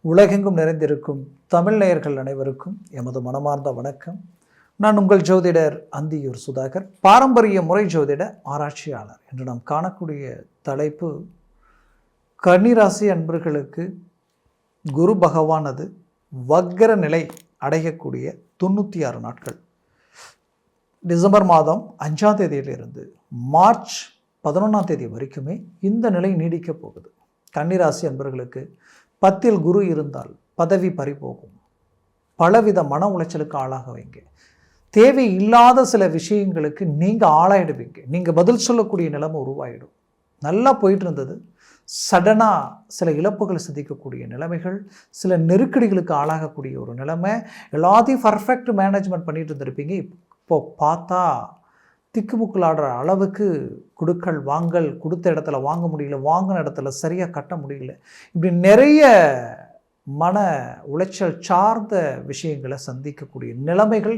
உலகெங்கும் நிறைந்திருக்கும் தமிழ் நேயர்கள் அனைவருக்கும் எமது மனமார்ந்த வணக்கம். நான் உங்கள் ஜோதிடர் அந்தியூர் சுதாகர், பாரம்பரிய முறை ஜோதிட ஆராய்ச்சியாளர். என்று நாம் காணக்கூடிய தலைப்பு, கன்னிராசி அன்பர்களுக்கு குரு பகவானது வக்ர நிலை அடையக்கூடிய 96 நாட்கள், டிசம்பர் மாதம் 5ஆம் தேதியிலிருந்து மார்ச் 11ஆம் தேதி வரைக்குமே இந்த நிலை நீடிக்கப் போகுது. கன்னிராசி அன்பர்களுக்கு 10ல் குரு இருந்தால் பதவி பறிபோகும், பலவித மன உளைச்சலுக்கு ஆளாக வைங்க, தேவையில்லாத சில விஷயங்களுக்கு நீங்கள் ஆளாயிடுவீங்க, நீங்கள் பதில் சொல்லக்கூடிய நிலைமை உருவாயிடும். நல்லா போயிட்டு இருந்தது, சடனாக சில இழப்புகளை சந்திக்கக்கூடிய நிலைமைகள், சில நெருக்கடிகளுக்கு ஆளாகக்கூடிய ஒரு நிலைமை, எல்லாத்தையும் பர்ஃபெக்ட் மேனேஜ்மெண்ட் பண்ணிட்டு இருந்திருப்பீங்க. இப்போ பார்த்தா திக்குமுக்கலாடுற அளவுக்கு கொடுக்கல் வாங்கல், கொடுத்த இடத்துல வாங்க முடியல, வாங்கின இடத்துல சரியாக கட்ட முடியல, இப்படி நிறைய மன உளைச்சல் சார்ந்த விஷயங்களை சந்திக்கக்கூடிய நிலைமைகள்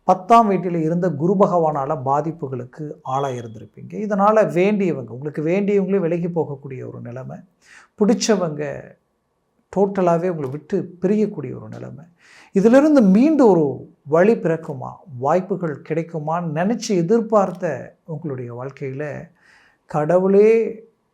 10ஆம் வீட்டில் இருந்த குரு பகவானால் பாதிப்புகளுக்கு ஆளாக இருந்திருப்பீங்க. இதனால் வேண்டியவங்க, உங்களுக்கு வேண்டியவங்களே விலகி போகக்கூடிய ஒரு நிலைமை, பிடிச்சவங்க டோட்டலாகவே உங்களை விட்டு பிரியக்கூடிய ஒரு நிலைமை. இதிலிருந்து மீண்டும் ஒரு வழி பிறக்குமா, வாய்ப்புகள் கிடைக்குமா நினச்சி எதிர்பார்த்த உங்களுடைய வாழ்க்கையில் கடவுளே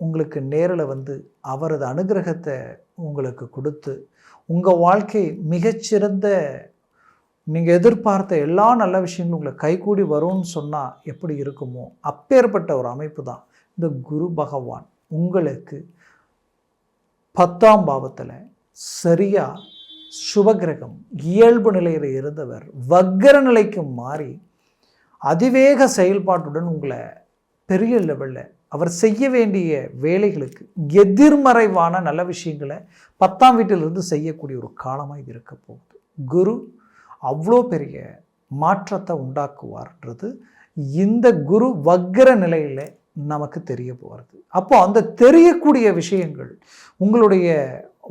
உங்களுக்கு நேரில் வந்து அவரது அனுகிரகத்தை உங்களுக்கு கொடுத்து உங்கள் வாழ்க்கை மிகச்சிறந்த, நீங்கள் எதிர்பார்த்த எல்லா நல்ல விஷயங்களும் உங்களை கைகூடி வரும்னு சொன்னால் எப்படி இருக்குமோ அப்பேற்பட்ட ஒரு அமைப்பு தான் இந்த குரு பகவான் உங்களுக்கு 10ஆம் பாவத்தில் சரியாக சுபகிரகம் இயல்பு நிலையில் இருந்தவர் வக்ர நிலைக்கு மாறி அதிவேக செயல்பாட்டுடன் உங்களை பெரிய லெவலில் அவர் செய்ய வேண்டிய வேலைகளுக்கு எதிர்மறைவான நல்ல விஷயங்களை 10ஆம் வீட்டிலிருந்து செய்யக்கூடிய ஒரு காலமாக இது இருக்க போகுது. குரு அவ்வளோ பெரிய மாற்றத்தை உண்டாக்குவார்ன்றது இந்த குரு வக்ர நிலையில் நமக்கு தெரிய போகிறது. அப்போ அந்த தெரியக்கூடிய விஷயங்கள் உங்களுடைய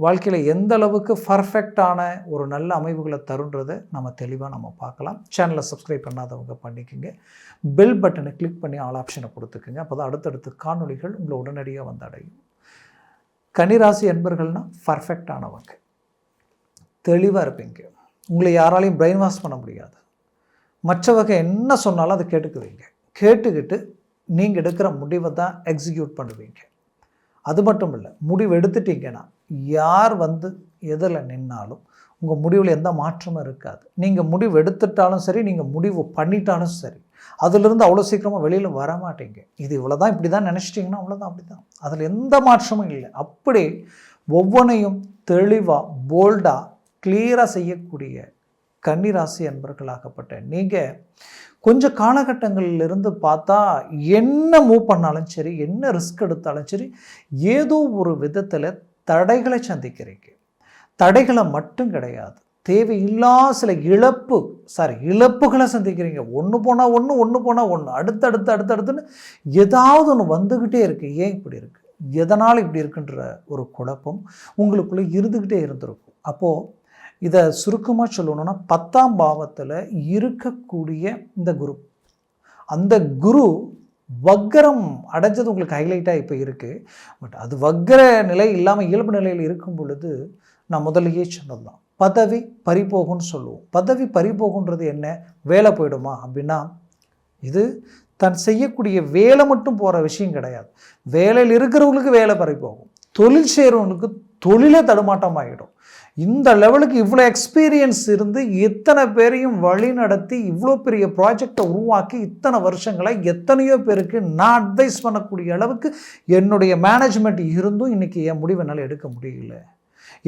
வாழ்க்கையில் எந்த அளவுக்கு பர்ஃபெக்டான ஒரு நல்ல அமைவுகளை தருன்றதை நம்ம தெளிவாக பார்க்கலாம். சேனலை சப்ஸ்கிரைப் பண்ணாதவங்க பண்ணிக்கோங்க, பெல் பட்டனை கிளிக் பண்ணி ஆல் ஆப்ஷனை கொடுத்துக்குங்க. அப்போ தான் அடுத்தடுத்து காணொலிகள் உங்களை உடனடியாக வந்து அடையும். கன்னிராசி என்பர்கள்னால் பர்ஃபெக்டானவங்க, தெளிவாக இருப்பீங்க, உங்களை யாராலையும் பிரெயின் வாஷ் பண்ண முடியாது. மற்றவங்க என்ன சொன்னாலும் அதை கேட்டுக்குவீங்க, கேட்டுக்கிட்டு நீங்கள் எடுக்கிற முடிவை தான் எக்ஸிக்யூட் பண்ணுவீங்க. அது மட்டும் இல்லை, முடிவு எடுத்துட்டீங்கன்னா யார் வந்து எதில் நின்னாலும் உங்கள் முடிவில் எந்த மாற்றமும் இருக்காது. நீங்கள் முடிவு எடுத்துட்டாலும் சரி, நீங்கள் முடிவு பண்ணிட்டாலும் சரி, அதிலிருந்து அவ்வளோ சீக்கிரமாக வெளியில் வர மாட்டீங்க. இது இவ்வளோ தான், இப்படி தான் நினச்சிட்டிங்கன்னா அவ்வளோதான், அப்படி தான், அதில் எந்த மாற்றமும் இல்லை. அப்படி ஒவ்வொன்றையும் தெளிவாக போல்டாக கிளியராக செய்யக்கூடிய கன்னிராசி அன்பர்களாகப்பட்ட நீங்கள் கொஞ்சம் காலகட்டங்களிலிருந்து பார்த்தா என்ன மூவ் பண்ணாலும் சரி, என்ன ரிஸ்க் எடுத்தாலும் சரி, ஏதோ ஒரு விதத்தில் தடைகளை சந்திக்கிறீங்க. தடைகளை மட்டும் கிடையாது, தேவையில்லாத சில இழப்புகளை சந்திக்கிறீங்க. ஒன்று போனால் ஒன்று அடுத்தடுத்துன்னு ஏதாவது ஒன்று வந்துக்கிட்டே இருக்குது. ஏன் இப்படி இருக்குது, எதனால் இப்படி இருக்குன்ற ஒரு குழப்பம் உங்களுக்குள்ளே இருந்துக்கிட்டே இருந்திருக்கும். அப்போது இதை சுருக்கமாக சொல்லணும்னா 10ஆம் பாவத்தில் இருக்கக்கூடிய இந்த குரு, அந்த குரு வக்ரம் அடைஞ்சது உங்களுக்கு ஹைலைட்டாக இப்போ இருக்குது. பட் அது வக்ர நிலை இல்லாமல் இயல்பு நிலையில் இருக்கும் பொழுது நான் முதலையே சொன்னது தான், பதவி பறிபோகும்னு சொல்லுவோம். பதவி பறிபோகுன்றது என்ன, வேலை போயிடுமா அப்படின்னா, இது தன் செய்யக்கூடிய வேலை மட்டும் போகிற விஷயம் கிடையாது. வேலையில் இருக்கிறவங்களுக்கு வேலை பறிபோகும், தொழில் செய்கிறவங்களுக்கு தொழிலே தடுமாட்டம் ஆகிடும். இந்த லெவலுக்கு இவ்வளோ எக்ஸ்பீரியன்ஸ் இருந்து எத்தனை பேரையும் வழி நடத்தி இவ்வளோ பெரிய ப்ராஜெக்டை உருவாக்கி இத்தனை வருஷங்களாக எத்தனையோ பேருக்கு நான் அட்வைஸ் பண்ணக்கூடிய அளவுக்கு என்னுடைய மேனேஜ்மெண்ட் இருந்தும் இன்றைக்கி என் முடிவு என்னால் எடுக்க முடியல.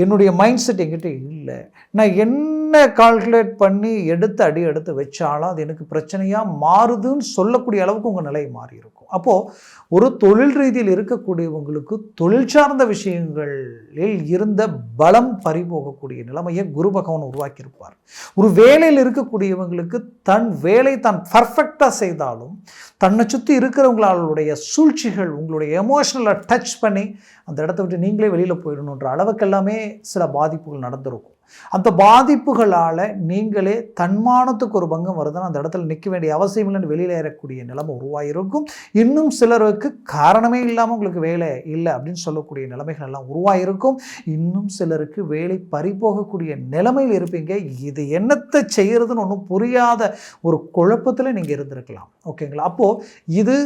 என்னுடைய மைண்ட் செட் என்கிட்ட இல்லை. நான் என்ன கால்குலேட் பண்ணி எடுத்து வச்சாலும் அது எனக்கு பிரச்சனையாக மாறுதுன்னு சொல்லக்கூடிய அளவுக்கு உங்கள் நிலை மாறி இருக்கும். அப்போது ஒரு தொழில் ரீதியில் இருக்கக்கூடியவங்களுக்கு தொழில் சார்ந்த விஷயங்களில் இருந்த பலம் பறிபோகக்கூடிய நிலைமையை குரு பகவான் உருவாக்கியிருப்பார். ஒரு வேலையில் இருக்கக்கூடியவங்களுக்கு தன் வேலை தான் பர்ஃபெக்டாக செய்தாலும் தன்னை சுற்றி இருக்கிறவங்களுடைய சூழ்ச்சிகள் உங்களுடைய எமோஷனலை டச் பண்ணி அந்த இடத்த விட்டு நீங்களே வெளியில் போயிடணுன்ற அளவுக்கெல்லாம் எல்லாமே சில பாதிப்புகள் நடந்திருக்கும். அந்த பாதிப்புகளால் நீங்களே தன்மானத்துக்கு ஒரு பங்கம் வருதுன்னா அந்த இடத்துல நிற்க வேண்டிய அவசியம் இல்லைன்னு வெளியில் ஏறக்கூடிய நிலைமை உருவாகிருக்கும். இன்னும் சிலருக்கு காரணமே இல்லாமல் உங்களுக்கு வேலை இல்லை அப்படின்னு சொல்லக்கூடிய நிலைமைகள் எல்லாம் உருவாகிருக்கும். இன்னும் சிலருக்கு வேலை பறிபோகக்கூடிய நிலைமையில் இருப்பீங்க. இது என்னத்தை செய்கிறதுன்னு ஒன்றும் புரியாத ஒரு குழப்பத்தில் நீங்கள் இருந்திருக்கலாம். ஓகேங்களா? அப்போது இது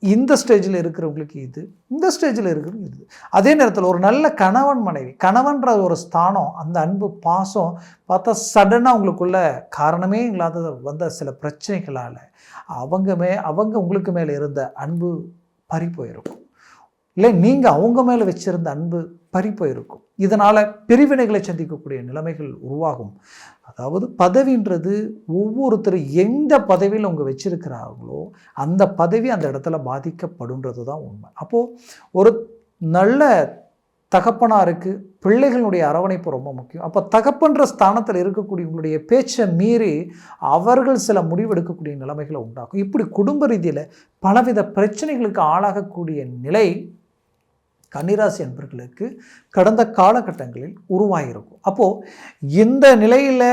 இந்த ஸ்டேஜில் இருக்கிறவங்களுக்கு இது, இந்த ஸ்டேஜில் இருக்கிறவங்க இது. அதே நேரத்தில் ஒரு நல்ல கணவன் மனைவி, கணவன்ற ஒரு ஸ்தானம், அந்த அன்பு பாசம் பார்த்தா சடனாக உங்களுக்குள்ள காரணமே இல்லாத வந்த சில பிரச்சனைகளால் அவங்க உங்களுக்கு மேலே இருந்த அன்பு பறி போயிருக்கும். இல்லை நீங்கள் அவங்க மேலே வச்சிருந்த அன்பு பறி போயிருக்கும். இதனால் பிரிவினைகளை சந்திக்கக்கூடிய நிலைமைகள் உருவாகும். அதாவது பதவின்றது ஒவ்வொருத்தரும் எந்த பதவியில் அவங்க வச்சிருக்கிறார்களோ அந்த பதவி அந்த இடத்துல பாதிக்கப்படுன்றது தான் உண்மை. அப்போது ஒரு நல்ல தகப்பனாருக்கு பிள்ளைகளுடைய அரவணைப்பு ரொம்ப முக்கியம். அப்போ தகப்பன்ற ஸ்தானத்தில் இருக்கக்கூடிய உங்களுடைய பேச்சை மீறி அவர்கள் சில முடிவெடுக்கக்கூடிய நிலைமைகளை உண்டாகும். இப்படி குடும்ப ரீதியில் பலவித பிரச்சனைகளுக்கு ஆளாகக்கூடிய நிலை கன்னிராசி அன்பர்களுக்கு கடந்த காலகட்டங்களில் உருவாகியிருக்கும். அப்போது இந்த நிலையில்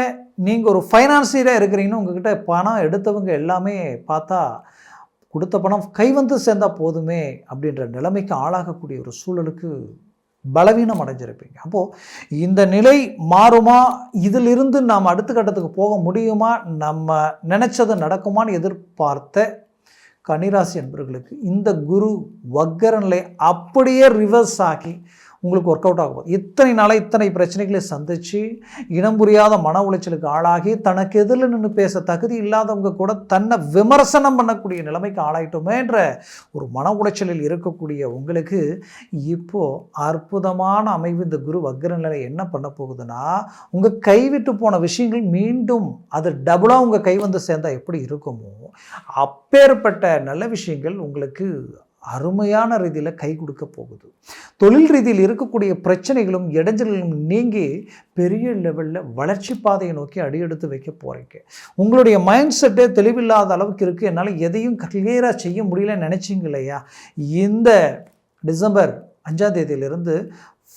நீங்கள் ஒரு ஃபைனான்சியராக இருக்கிறீங்கன்னு உங்ககிட்ட பணம் எடுத்தவங்க எல்லாமே பார்த்தா கொடுத்த பணம் கைவந்து சேர்ந்தால் போதுமே அப்படின்ற நிலைமைக்கு ஆளாகக்கூடிய ஒரு சூழலுக்கு பலவீனம் அடைஞ்சிருப்பீங்க. அப்போது இந்த நிலை மாறுமா, இதிலிருந்து நாம் அடுத்த கட்டத்துக்கு போக முடியுமா, நம்ம நினச்சது நடக்குமான்னு எதிர்பார்த்த கன்னிராசி என்பவர்களுக்கு இந்த குரு வக்கர நிலை அப்படியே ரிவர்ஸ் ஆகி உங்களுக்கு ஒர்க் அவுட் ஆகும். இத்தனை நாளாக இத்தனை பிரச்சனைகளை சந்தித்து இனம் புரியாத மன உளைச்சலுக்கு ஆளாகி தனக்கு எதிரில் நின்று பேச தகுதி இல்லாதவங்க கூட தன்னை விமர்சனம் பண்ணக்கூடிய நிலைமைக்கு ஆளாயிட்டோமேன்ற ஒரு மன உளைச்சலில் இருக்கக்கூடிய உங்களுக்கு இப்போது அற்புதமான அமைவு இந்த குரு வக்கர நிலை என்ன பண்ண போகுதுன்னா, உங்கள் கைவிட்டு போன விஷயங்கள் மீண்டும் அது டபுளாக உங்கள் கை வந்து சேர்ந்தால் எப்படி இருக்குமோ அப்பேற்பட்ட நல்ல விஷயங்கள் உங்களுக்கு அருமையான ரீதியில் கை கொடுக்க போகுது. தொழில் ரீதியில் இருக்கக்கூடிய பிரச்சனைகளும் இடைஞ்சல்களும் நீங்கி பெரிய லெவலில் வளர்ச்சி பாதையை நோக்கி அடியெடுத்து வைக்க போகிறீங்க. உங்களுடைய மைண்ட் செட்டே தெளிவில்லாத அளவுக்கு இருக்குது. என்னால் எதையும் கிளியராக செய்ய முடியலன்னு நினச்சிங்க இல்லையா? இந்த டிசம்பர் 5ஆம் தேதியிலிருந்து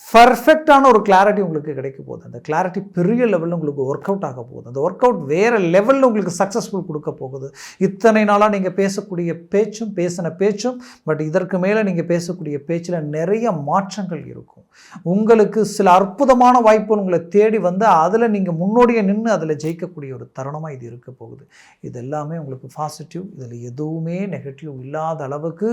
பர்ஃபெக்டான ஒரு கிளாரிட்டி உங்களுக்கு கிடைக்க போகுது. அந்த கிளாரிட்டி பெரிய லெவலில் உங்களுக்கு ஒர்க் அவுட் ஆக போகுது. அந்த ஒர்க் அவுட் வேறு லெவலில் உங்களுக்கு சக்ஸஸ்ஃபுல் கொடுக்க போகுது. இத்தனை நாளாக நீங்கள் பேசக்கூடிய பேசின பேச்சும் பட் இதற்கு மேலே நீங்கள் பேசக்கூடிய பேச்சில் நிறைய மாற்றங்கள் இருக்கும். உங்களுக்கு சில அற்புதமான வாய்ப்புகள் உங்களை தேடி வந்து அதில் நீங்கள் முன்னோடியை நின்று அதில் ஜெயிக்கக்கூடிய ஒரு தருணமாக இது இருக்க போகுது. இது எல்லாமே உங்களுக்கு பாசிட்டிவ். இதில் எதுவுமே நெகட்டிவ் இல்லாத அளவுக்கு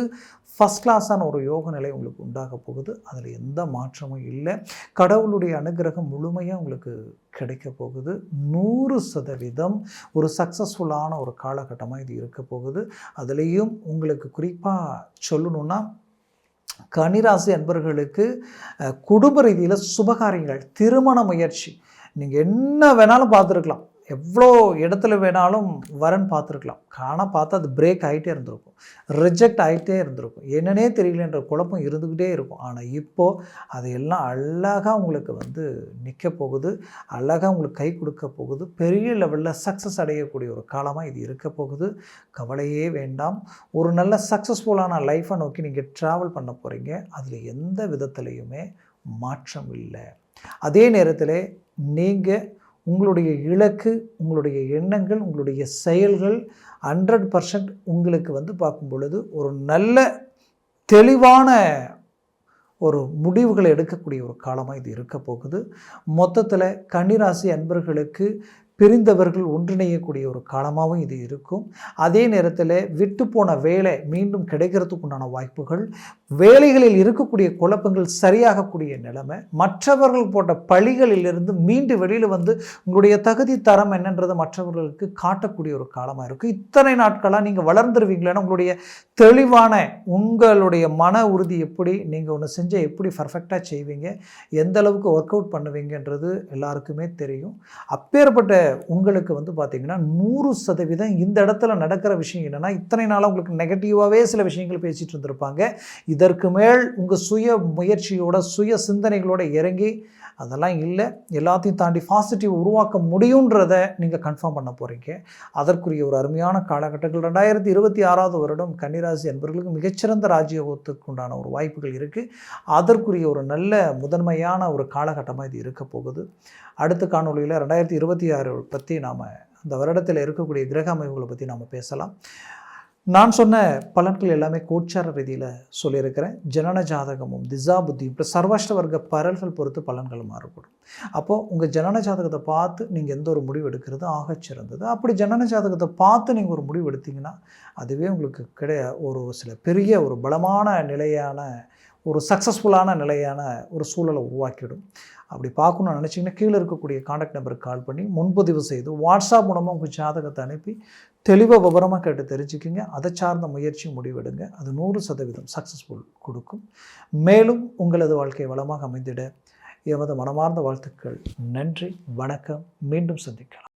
ஃபஸ்ட் கிளாஸான ஒரு யோக நிலை உங்களுக்கு உண்டாக போகுது. அதில் எந்த மாற்றமும் இல்லை. கடவுளுடைய அனுகிரகம் முழுமையாக உங்களுக்கு கிடைக்க போகுது. 100% ஒரு சக்ஸஸ்ஃபுல்லான ஒரு காலகட்டமாக இது இருக்க போகுது. அதுலேயும் உங்களுக்கு குறிப்பாக சொல்லணுன்னா கன்னிராசி அன்பர்களுக்கு குடும்ப ரீதியில் சுபகாரியங்கள், திருமண முயற்சி நீங்கள் என்ன வேணாலும் பார்த்துருக்கலாம், எவ்வளோ இடத்துல வேணாலும் வரன்னு பார்த்துருக்கலாம். ஆனால் பார்த்தா அது பிரேக் ஆகிட்டே இருந்திருக்கும், ரிஜெக்ட் ஆகிட்டே இருந்திருக்கும், என்னன்னே தெரியலன்ற குழப்பம் இருந்துக்கிட்டே இருக்கும். ஆனால் இப்போது அதையெல்லாம் அழகாக உங்களுக்கு வந்து நிற்க போகுது, அழகாக உங்களுக்கு கை கொடுக்க போகுது. பெரிய லெவலில் சக்ஸஸ் அடையக்கூடிய ஒரு காலமாக இது இருக்க போகுது. கவலையே வேண்டாம். ஒரு நல்ல சக்ஸஸ்ஃபுல்லான லைஃப்பை நோக்கி நீங்கள் ட்ராவல் பண்ண போகிறீங்க. அதில் எந்த விதத்துலையுமே மாற்றம் இல்லை. அதே நேரத்தில் நீங்கள் உங்களுடைய இலக்கு, உங்களுடைய எண்ணங்கள், உங்களுடைய செயல்கள் 100% உங்களுக்கு வந்து பார்க்கும் பொழுது ஒரு நல்ல தெளிவான ஒரு முடிவுகளை எடுக்கக்கூடிய ஒரு காலமாக இது இருக்க போகுது. மொத்தத்தில் கன்னிராசி அன்பர்களுக்கு பிரிந்தவர்கள் ஒன்றிணையக்கூடிய ஒரு காலமாகவும் இது இருக்கும். அதே நேரத்தில் விட்டு போன வேலை மீண்டும் கிடைக்கிறதுக்குண்டான வாய்ப்புகள், வேலைகளில் இருக்கக்கூடிய குழப்பங்கள் சரியாகக்கூடிய நிலைமை, மற்றவர்கள் போட்ட பழிகளிலிருந்து மீண்டு வெளியில் வந்து உங்களுடைய தகுதி தரம் என்னன்றது மற்றவர்களுக்கு காட்டக்கூடிய ஒரு காலமாக இருக்கும். இத்தனை நாட்களாக நீங்கள் வளர்ந்துருவீங்களேன்னா உங்களுடைய தெளிவான உங்களுடைய மன உறுதி எப்படி, நீங்கள் ஒன்று செஞ்சால் எப்படி பர்ஃபெக்டாக செய்வீங்க, எந்த அளவுக்கு ஒர்க் அவுட் பண்ணுவீங்கன்றது எல்லாருக்குமே தெரியும். அப்பேற்பட்ட உங்களுக்கு வந்து பார்த்திங்கன்னா 100% இந்த இடத்துல நடக்கிற விஷயம் என்னென்னா, இத்தனை நாளாக உங்களுக்கு நெகட்டிவாகவே சில விஷயங்கள் பேசிகிட்டு இருந்திருப்பாங்க. இதற்கு மேல் உங்கள் சுய முயற்சியோட சுய சிந்தனைகளோட இறங்கி அதெல்லாம் இல்லை, எல்லாத்தையும் தாண்டி பாசிட்டிவ் உருவாக்க முடியுன்றதை நீங்கள் கன்ஃபார்ம் பண்ண போகிறீங்க. அதற்குரிய ஒரு அருமையான காலகட்டங்கள் 2026 வருடம் கன்னிராசி என்பவர்களுக்கு மிகச்சிறந்த ராஜயோகத்துக்கு உண்டான ஒரு வாய்ப்புகள் இருக்குது. அதற்குரிய ஒரு நல்ல முதன்மையான ஒரு காலகட்டமாக இது இருக்க போகுது. அடுத்த காணொலியில் 2026 பற்றி நாம் அந்த வருடத்தில் இருக்கக்கூடிய கிரக அமைப்புகளை பற்றி நாம் பேசலாம். நான் சொன்ன பலன்கள் எல்லாமே கோச்சார ரீதியில் சொல்லியிருக்கிறேன். ஜனன ஜாதகமும் திசா புத்தியும் இப்போ சர்வாஷ்ட வர்க்க பரல்கள் பொறுத்து பலன்கள் மாறுபடும். அப்போது உங்கள் ஜனன ஜாதகத்தை பார்த்து நீங்கள் எந்த ஒரு முடிவு எடுக்கிறது ஆகச்சிறந்தது. அப்படி ஜனன ஜாதகத்தை பார்த்து நீங்கள் ஒரு முடிவு எடுத்தீங்கன்னா அதுவே உங்களுக்கு ஒரு சில பெரிய ஒரு பலமான நிலையான ஒரு சக்ஸஸ்ஃபுல்லான நிலையான ஒரு சூழலை உருவாக்கிவிடும். அப்படி பார்க்கணும்னு நினச்சிங்கன்னா கீழே இருக்கக்கூடிய காண்டாக்ட் நம்பருக்கு கால் பண்ணி முன்பதிவு செய்து வாட்ஸ்அப் மூலமாக உங்கள் ஜாதகத்தை அனுப்பி தெளிவாக விவரமாக கேட்டு தெரிஞ்சுக்கிங்க. அதை சார்ந்த முயற்சி முடிவெடுங்க. அது 100% சக்ஸஸ்ஃபுல் கொடுக்கும். மேலும் உங்களது வாழ்க்கை வளமாக அமைந்திட எமது மனமார்ந்த வாழ்த்துக்கள். நன்றி, வணக்கம். மீண்டும் சந்திக்கலாம்.